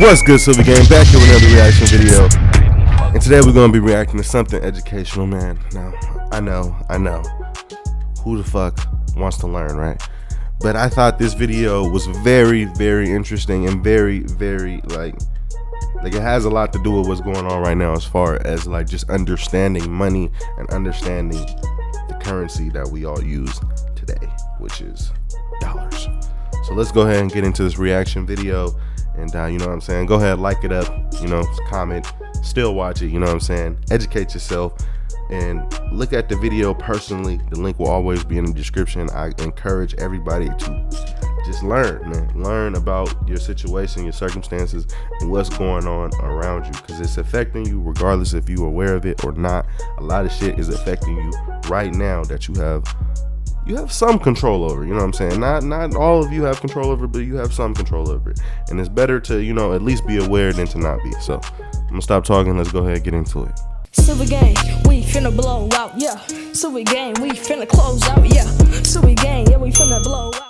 What's good, Silver Game? Back here with another reaction video. And today we're going to be reacting to something educational, man. Now, I know. Who the fuck wants to learn, right? But I thought this video was very, very interesting and very, like it has a lot to do with what's going on right now as far as like just understanding money and understanding the currency that we all use today, which is dollars. So let's go ahead and get into this reaction video. And you know what I'm saying, go ahead, like it up, you know, comment, still watch it, you know what I'm saying, educate yourself and look at the video personally. The link will always be in the description. I encourage everybody to just learn, man. Learn about your situation, your circumstances, and what's going on around you, because it's affecting you regardless if you're aware of it or not. A lot of shit is affecting you right now that you have some control over, you know what I'm saying? Not all of you have control over it, but you have some control over it. And it's better to, you know, at least be aware than to not be. So I'm gonna stop talking, let's go ahead and get into it. Silver Game, we finna blow out, yeah. Silver Game, we finna close out, yeah. Silver Game, yeah, we finna blow out.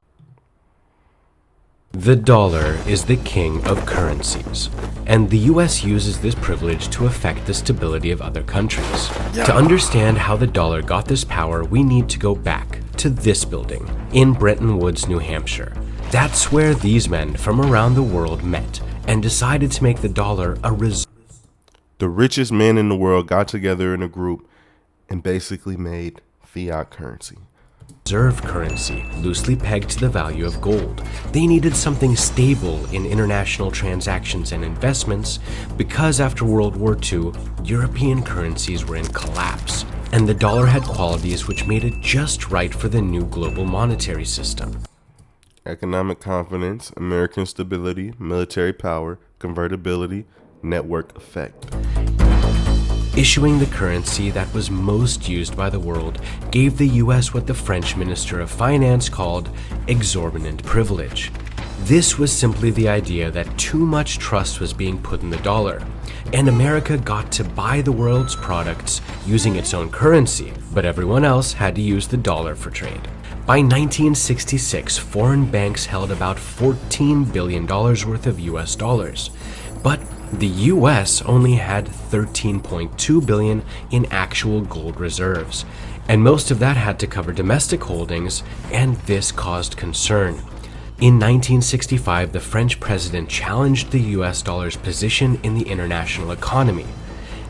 The dollar is the king of currencies, and the US uses this privilege to affect the stability of other countries. To understand how the dollar got this power, we need to go back to this building in Bretton Woods, New Hampshire. That's where these men from around the world met and decided to make the dollar a reserve. The richest men in the world got together in a group and basically made fiat currency. Reserve currency, loosely pegged to the value of gold. They needed something stable in international transactions and investments because after World War II, European currencies were in collapse, and the dollar had qualities which made it just right for the new global monetary system. Economic confidence, American stability, military power, convertibility, network effect. Issuing the currency that was most used by the world gave the US what the French Minister of Finance called exorbitant privilege. This was simply the idea that too much trust was being put in the dollar, and America got to buy the world's products using its own currency, but everyone else had to use the dollar for trade. By 1966, foreign banks held about $14 billion worth of US dollars, but the US only had $13.2 billion in actual gold reserves, and most of that had to cover domestic holdings, and this caused concern. In 1965, the French president challenged the US dollar's position in the international economy.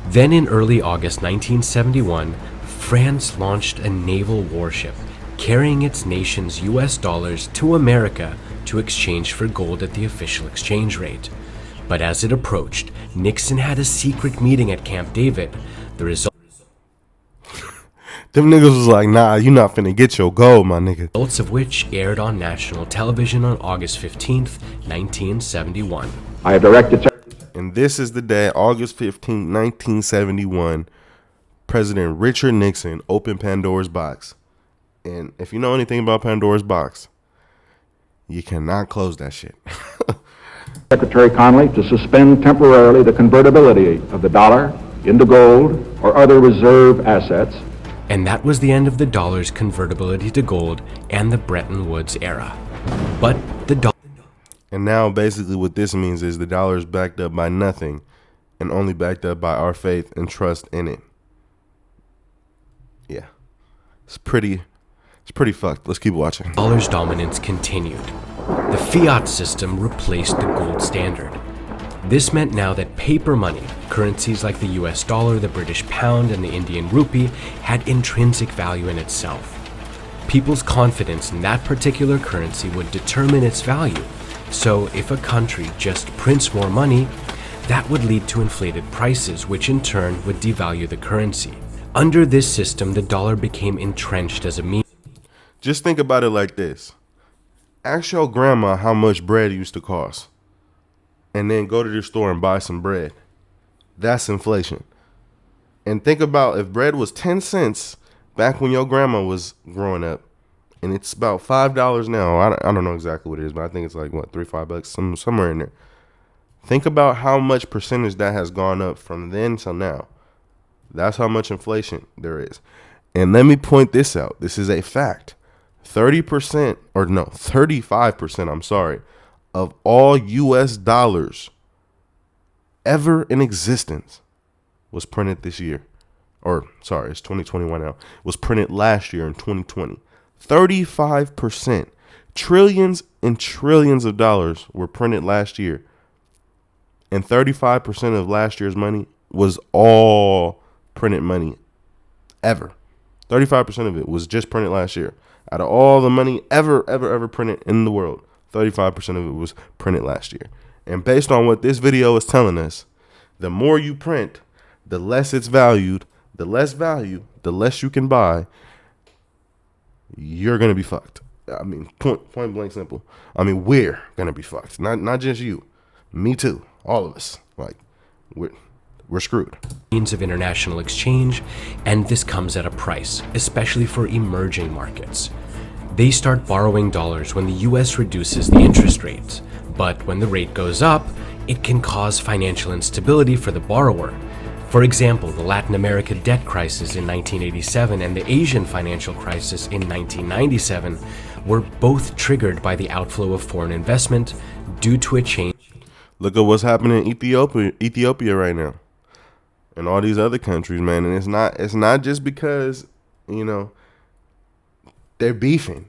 Then in early August 1971, France launched a naval warship carrying its nation's US dollars to America to exchange for gold at the official exchange rate. But as it approached, Nixon had a secret meeting at Camp David. The results Them niggas was like, nah, you not finna get your gold, my nigga. Of which aired on national television on August 15th, 1971. I have directed. And this is the day, August 15th, 1971, President Richard Nixon opened Pandora's box. And if you know anything about Pandora's box, you cannot close that shit. Secretary Connally to suspend temporarily the convertibility of the dollar into gold or other reserve assets. And that was the end of the dollar's convertibility to gold and the Bretton Woods era. But the dollar... And now basically what this means is the dollar is backed up by nothing and only backed up by our faith and trust in it. Yeah. It's pretty fucked. Let's keep watching. Dollar's dominance continued. The fiat system replaced the gold standard. This meant now that paper money, currencies like the US dollar, the British pound, and the Indian rupee, had intrinsic value in itself. People's confidence in that particular currency would determine its value. So if a country just prints more money, that would lead to inflated prices, which in turn would devalue the currency. Under this system, the dollar became entrenched as a means. Just think about it like this. Ask your grandma how much bread used to cost, and then go to the store and buy some bread. That's inflation. And think about if bread was 10 cents back when your grandma was growing up, and it's about $5 now. I don't know exactly what it is, but I think it's like, what, $3-5, somewhere in there. Think about how much percentage that has gone up from then till now. That's how much inflation there is. And let me point this out. This is a fact. 30%, or no, 35%, I'm sorry, of all US dollars ever in existence was printed this year. Or, sorry, it's 2021 now. Was printed last year in 2020. 35%. Trillions and trillions of dollars were printed last year. And 35% of last year's money was all printed money ever. 35% of it was just printed last year. Out of all the money ever printed in the world, 35% of it was printed last year. And based on what this video is telling us, the more you print, the less it's valued, the less value, the less you can buy, you're going to be fucked. I mean, point blank simple. I mean, we're going to be fucked. Not just you. Me too. All of us. Like, we're screwed. Means of international exchange, and this comes at a price, especially for emerging markets. They start borrowing dollars when the US reduces the interest rates, but when the rate goes up, it can cause financial instability for the borrower. For example, the Latin America debt crisis in 1987 and the Asian financial crisis in 1997 were both triggered by the outflow of foreign investment due to a change. Look at what's happening in Ethiopia right now, and all these other countries, man. And it's not just because, you know, they're beefing.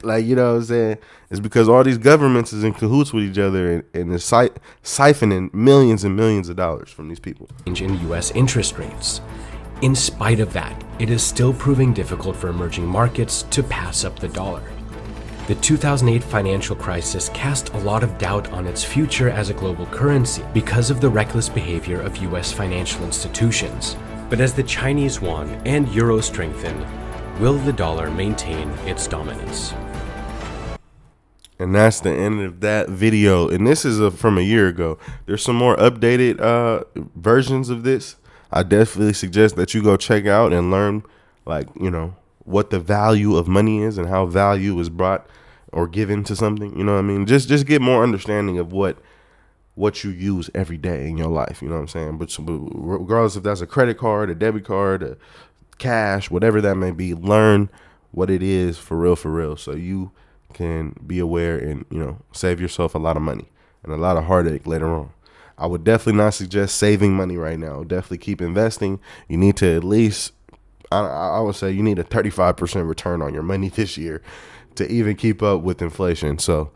Like, you know what I'm saying? It's because all these governments is in cahoots with each other and is siphoning millions and millions of dollars from these people. In US interest rates. In spite of that, it is still proving difficult for emerging markets to pass up the dollar. The 2008 financial crisis cast a lot of doubt on its future as a global currency because of the reckless behavior of US financial institutions. But as the Chinese yuan and euro strengthen, will the dollar maintain its dominance? And that's the end of that video. And this is from a year ago. There's some more updated versions of this. I definitely suggest that you go check out and learn, like, you know, what the value of money is and how value is brought or given to something. You know what I mean? Just get more understanding of what you use every day in your life. You know what I'm saying? But regardless if that's a credit card, a debit card, a cash, whatever that may be, learn what it is for real, so you can be aware and, you know, save yourself a lot of money and a lot of heartache later on. I would definitely not suggest saving money right now. Definitely keep investing. You need to at least, I would say you need a 35% return on your money this year to even keep up with inflation. So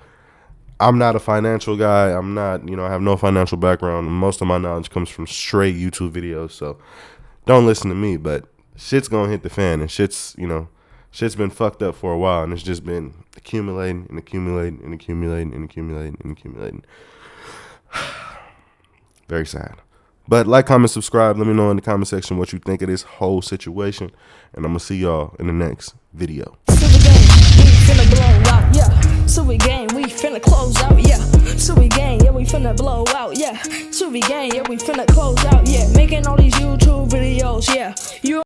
I'm not a financial guy. I'm not, you know, I have no financial background. Most of my knowledge comes from straight YouTube videos. So don't listen to me, but shit's gonna hit the fan, and shit's been fucked up for a while, and it's just been accumulating. Very sad. But like, comment, subscribe. Let me know in the comment section what you think of this whole situation, and I'm gonna see y'all in the next video. Finna blow out, yeah. Suey gang, we finna close out, yeah. Suey gang, yeah, we finna blow out, yeah. Suey gang, yeah, we finna close out, yeah. Making all these YouTube videos, yeah. You